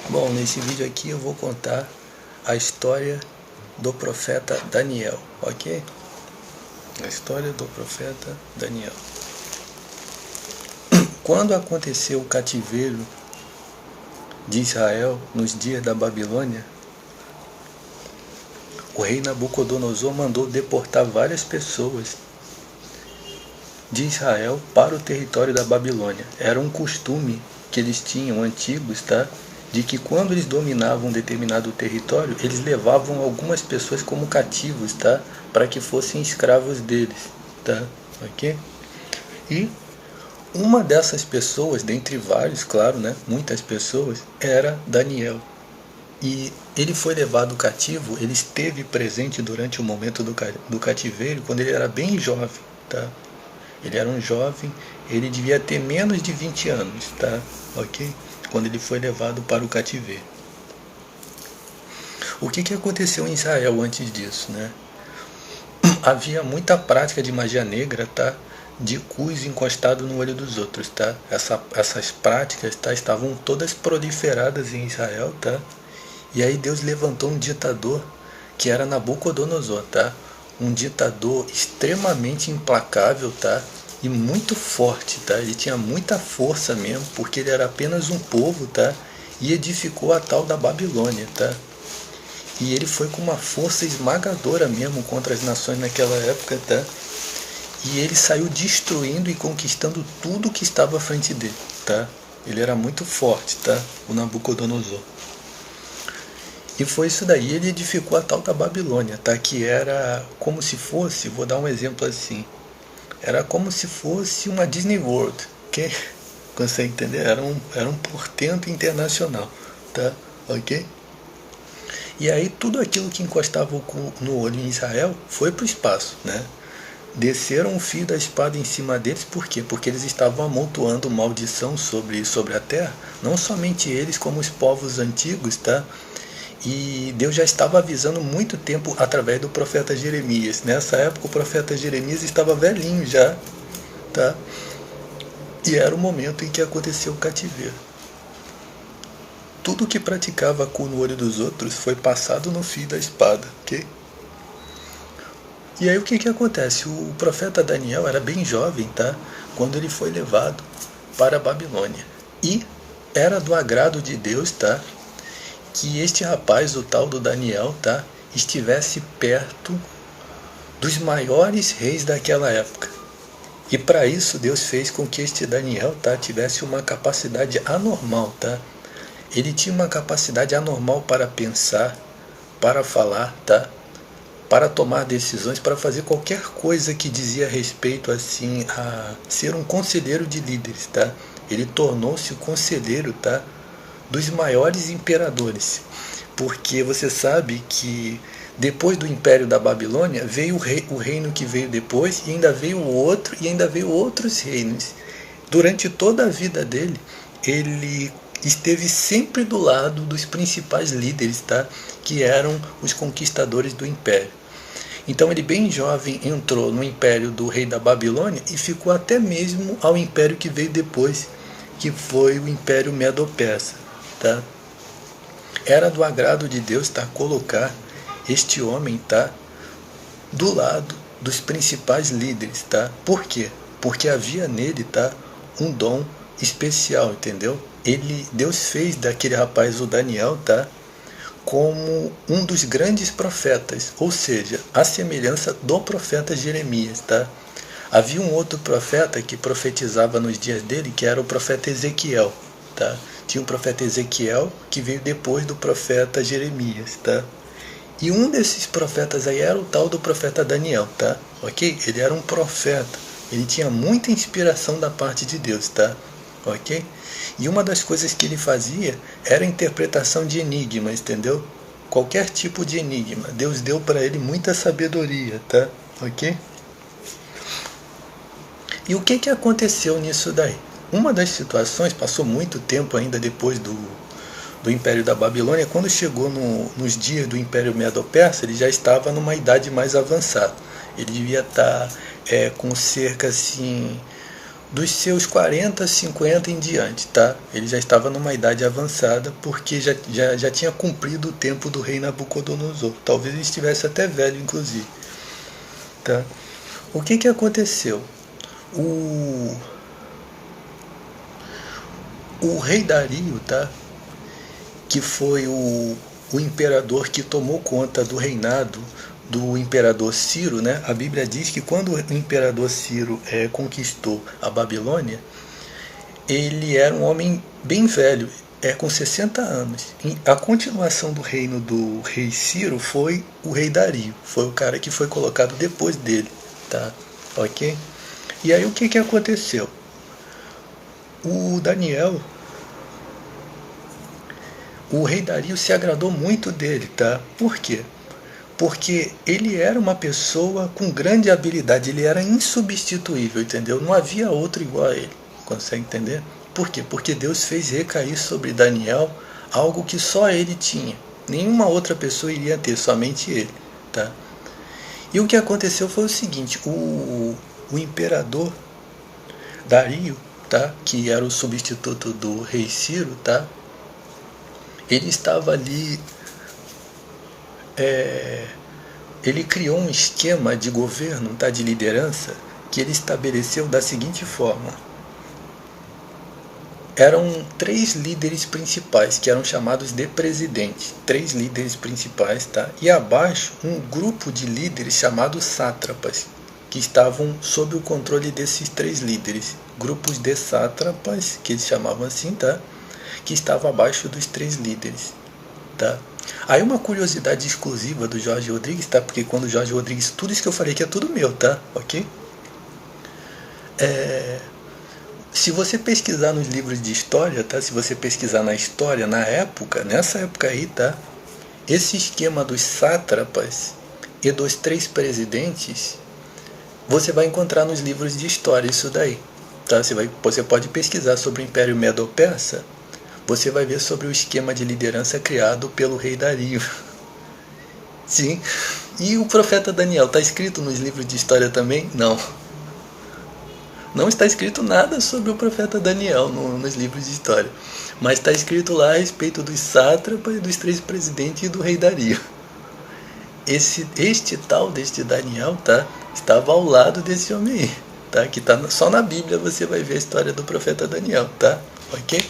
Bom, nesse vídeo aqui eu vou contar a história do profeta Daniel, ok? A história do profeta Daniel. Quando aconteceu o cativeiro de Israel nos dias da Babilônia, o rei Nabucodonosor mandou deportar várias pessoas de Israel para o território da Babilônia. Era um costume que eles tinham, antigos, tá? De que quando eles dominavam um determinado território, eles levavam algumas pessoas como cativos, tá? Para que fossem escravos deles, tá? Ok? E uma dessas pessoas, dentre vários, claro, né? Muitas pessoas, era Daniel. E ele foi levado cativo, ele esteve presente durante o momento do cativeiro, quando ele era bem jovem, tá? Ele era um jovem, ele devia ter menos de 20 anos, tá? Ok? Quando ele foi levado para o cativeiro. O que aconteceu em Israel antes disso, né? Havia muita prática de magia negra, tá? De cus encostado no olho dos outros, tá? Essas práticas, tá? Estavam todas proliferadas em Israel, tá? E aí Deus levantou um ditador que era Nabucodonosor, tá? Um ditador extremamente implacável, tá? E muito forte, tá? Ele tinha muita força mesmo, porque ele era apenas um povo, tá? E edificou a tal da Babilônia, tá? E ele foi com uma força esmagadora mesmo contra as nações naquela época, tá? E ele saiu destruindo e conquistando tudo que estava à frente dele, tá? Ele era muito forte, tá? O Nabucodonosor. E foi isso daí, ele edificou a tal da Babilônia, tá? Que era como se fosse, vou dar um exemplo assim, era como se fosse uma Disney World, ok? Consegue entender? Era um portento internacional, tá? Ok? E aí tudo aquilo que encostava no olho em Israel foi para o espaço, né? Desceram o fio da espada em cima deles, por quê? Porque eles estavam amontoando maldição sobre a terra, não somente eles, como os povos antigos, tá? E Deus já estava avisando muito tempo através do profeta Jeremias. Nessa época o profeta Jeremias estava velhinho já, tá? E era o momento em que aconteceu o cativeiro. Tudo que praticava cu no olho dos outros foi passado no fio da espada, ok? E aí o que acontece? O profeta Daniel era bem jovem, tá? Quando ele foi levado para a Babilônia. E era do agrado de Deus, tá? Que este rapaz, o tal do Daniel, tá? Estivesse perto dos maiores reis daquela época. E para isso Deus fez com que este Daniel, tá? Tivesse uma capacidade anormal, tá? Ele tinha uma capacidade anormal para pensar, para falar, tá? Para tomar decisões, para fazer qualquer coisa que dizia respeito assim a ser um conselheiro de líderes, tá? Ele tornou-se o conselheiro, tá? Dos maiores imperadores, porque você sabe que depois do Império da Babilônia veio o reino que veio depois, e ainda veio outro, e ainda veio outros reinos. Durante toda a vida dele, ele esteve sempre do lado dos principais líderes, tá? Que eram os conquistadores do Império. Então ele bem jovem entrou no Império do rei da Babilônia e ficou até mesmo ao Império que veio depois, que foi o Império Medo-Persa. Tá? Era do agrado de Deus, tá? Colocar este homem, tá? Do lado dos principais líderes, tá? Por quê? Porque havia nele, tá? Um dom especial, entendeu? Deus fez daquele rapaz, o Daniel, tá? Como um dos grandes profetas, ou seja, a semelhança do profeta Jeremias, tá? Havia um outro profeta que profetizava nos dias dele, que era o profeta Ezequiel, tá? Tinha o profeta Ezequiel, que veio depois do profeta Jeremias, tá? E um desses profetas aí era o tal do profeta Daniel, tá? Ok? Ele era um profeta, ele tinha muita inspiração da parte de Deus, tá? Ok? E uma das coisas que ele fazia era a interpretação de enigmas, entendeu? Qualquer tipo de enigma. Deus deu para ele muita sabedoria, tá? Ok? E o que aconteceu nisso daí? Uma das situações, passou muito tempo ainda depois do Império da Babilônia, quando chegou nos dias do Império Medo-Persa, ele já estava numa idade mais avançada. Ele devia estar com cerca assim, dos seus 40, 50 em diante, tá? Ele já estava numa idade avançada, porque já tinha cumprido o tempo do rei Nabucodonosor. Talvez ele estivesse até velho, inclusive. Tá? O que aconteceu? O rei Dario, tá? Que foi o imperador que tomou conta do reinado do imperador Ciro, né? A Bíblia diz que quando o imperador Ciro conquistou a Babilônia, ele era um homem bem velho, com 60 anos. E a continuação do reino do rei Ciro foi o rei Dario, foi o cara que foi colocado depois dele, tá? Ok? E aí o que aconteceu? O Daniel, o rei Dario se agradou muito dele, tá? Por quê? Porque ele era uma pessoa com grande habilidade, ele era insubstituível, entendeu? Não havia outro igual a ele, consegue entender? Por quê? Porque Deus fez recair sobre Daniel algo que só ele tinha, nenhuma outra pessoa iria ter, somente ele, tá? E o que aconteceu foi o seguinte, o imperador Dario, tá? Que era o substituto do rei Ciro, tá? Ele estava ali, ele criou um esquema de governo, tá, de liderança, que ele estabeleceu da seguinte forma. Eram 3 líderes principais, que eram chamados de presidentes. 3 líderes principais, tá? E abaixo, um grupo de líderes chamados sátrapas, que estavam sob o controle desses 3 líderes. Grupos de sátrapas, que eles chamavam assim, tá? Que estavam abaixo dos 3 líderes, tá? Aí uma curiosidade exclusiva do Jorge Rodrigues, tá? Porque quando o Jorge Rodrigues, tudo isso que eu falei aqui é tudo meu, tá? Ok? Se você pesquisar nos livros de história, tá? Se você pesquisar na história, nessa época aí, tá? Esse esquema dos sátrapas e dos 3 presidentes, você vai encontrar nos livros de história isso daí, tá? Você pode pesquisar sobre o Império Medo-Persa, você vai ver sobre o esquema de liderança criado pelo rei Dario. Sim. E o profeta Daniel, está escrito nos livros de história também? Não. Não está escrito nada sobre o profeta Daniel nos livros de história. Mas está escrito lá a respeito dos sátrapas, dos 3 presidentes e do rei Dario. Este Daniel, tá? Estava ao lado desse homem aí, tá? Que tá só na Bíblia você vai ver a história do profeta Daniel, tá? Ok?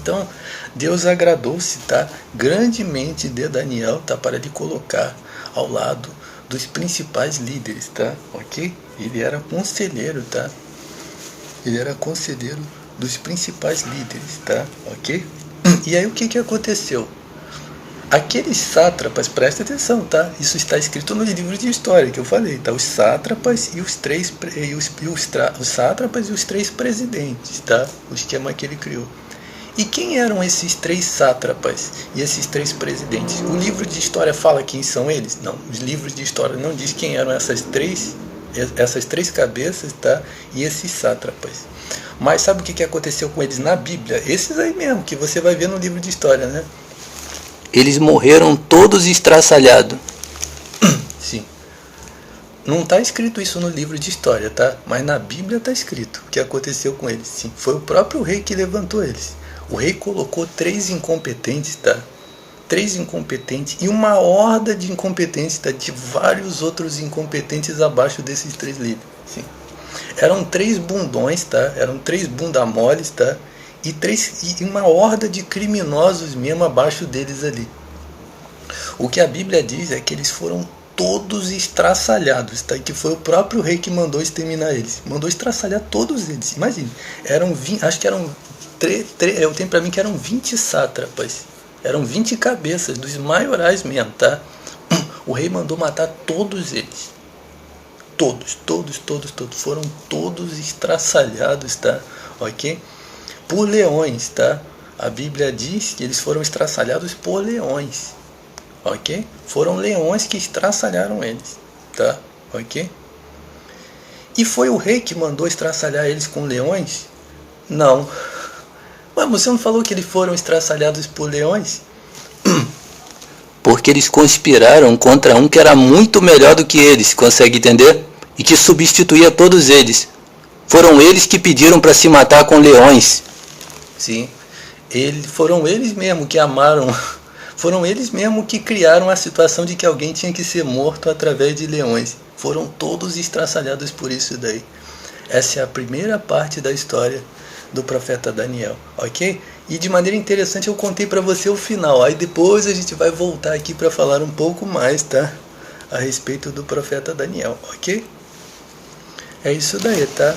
Então, Deus agradou-se, tá, grandemente de Daniel, tá, para lhe colocar ao lado dos principais líderes, tá, ok? Ele era conselheiro, tá? Ele era conselheiro dos principais líderes, tá, ok? E aí o que aconteceu? Aqueles sátrapas, presta atenção, tá? Isso está escrito nos livros de história que eu falei, tá? Os sátrapas e os sátrapas e os 3 presidentes, tá? O esquema que ele criou. E quem eram esses 3 sátrapas e esses 3 presidentes? O livro de história fala quem são eles? Não, os livros de história não diz quem eram essas três cabeças, tá? E esses sátrapas. Mas sabe o que aconteceu com eles na Bíblia? Esses aí mesmo, que você vai ver no livro de história, né? Eles morreram todos estraçalhados. Sim. Não está escrito isso no livro de história, tá? Mas na Bíblia está escrito o que aconteceu com eles. Sim, foi o próprio rei que levantou eles. O rei colocou 3 incompetentes, tá? 3 incompetentes e uma horda de incompetentes, tá? De vários outros incompetentes abaixo desses 3 líderes. Sim. Eram 3 bundões, tá? Eram 3 bundamoles, tá? E uma horda de criminosos mesmo abaixo deles ali. O que a Bíblia diz é que eles foram todos estraçalhados, tá? E que foi o próprio rei que mandou exterminar eles. Mandou estraçalhar todos eles. Imagine, acho que eram eu tenho pra mim que eram 20 sátrapas. Eram 20 cabeças, dos maiorais mesmo, tá? O rei mandou matar todos eles. Todos. Foram todos estraçalhados, tá? Ok? Por leões, tá? A Bíblia diz que eles foram estraçalhados por leões. Ok? Foram leões que estraçalharam eles, tá? Ok? E foi o rei que mandou estraçalhar eles com leões? Não. Mas você não falou que eles foram estraçalhados por leões? Porque eles conspiraram contra um que era muito melhor do que eles, consegue entender? E que substituía todos eles. Foram eles que pediram para se matar com leões. Sim, foram eles mesmos que amaram, foram eles mesmos que criaram a situação de que alguém tinha que ser morto através de leões. Foram todos estraçalhados por isso daí. Essa é a primeira parte da história do profeta Daniel, ok? E de maneira interessante eu contei para você o final. Aí depois a gente vai voltar aqui para falar um pouco mais, tá? A respeito do profeta Daniel, ok? É isso daí, tá?